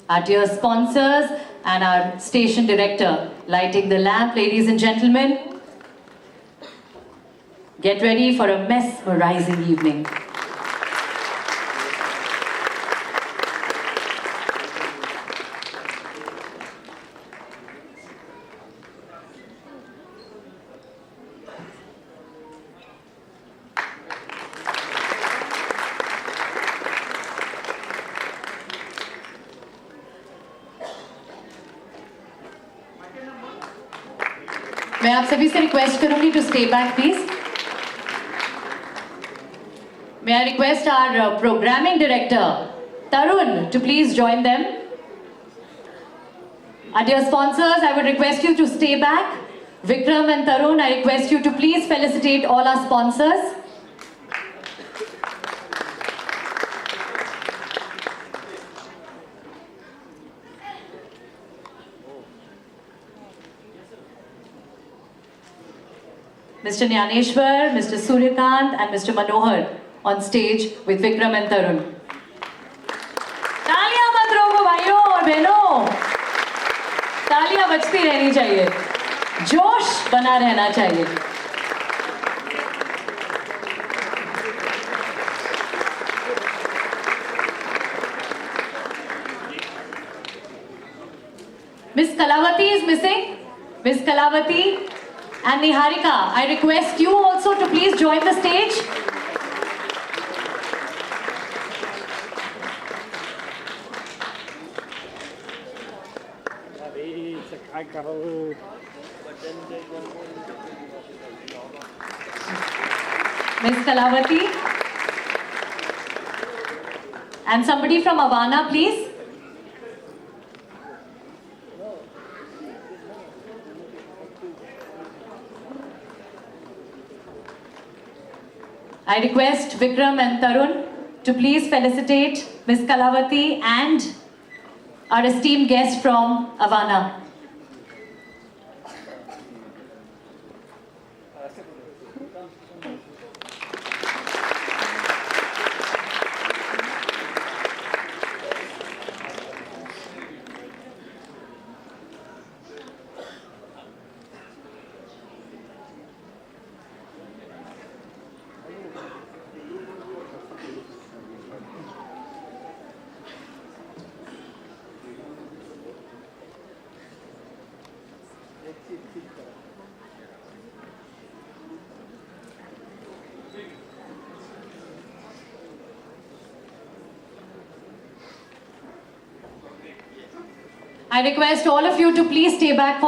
our dear sponsors, and our station director lighting the lamp. Ladies and gentlemen, get ready for a mesmerizing evening. मैं आप सभी से request करूंगी to stay back, please. May I request our programming director, Tarun, to please join them. Our dear sponsors, I would request you to stay back. Vikram and Tarun, I request you to please felicitate all our sponsors. Mr. Nyaneshwar, Mr. Suryakant and Mr. Manohar on stage with Vikram and Tarun. तालियां मत रोको भाइयों और बहनों, तालियां बजती रहनी चाहिए, जोश बना रहना चाहिए. Miss Kalavati is missing. Miss Kalavati and Niharika, I request you also to please join the stage. Miss Kalavati. And somebody from Avana, please. I request Vikram and Tarun to please felicitate Miss Kalavati and our esteemed guest from Avana. I request all of you to please stay back for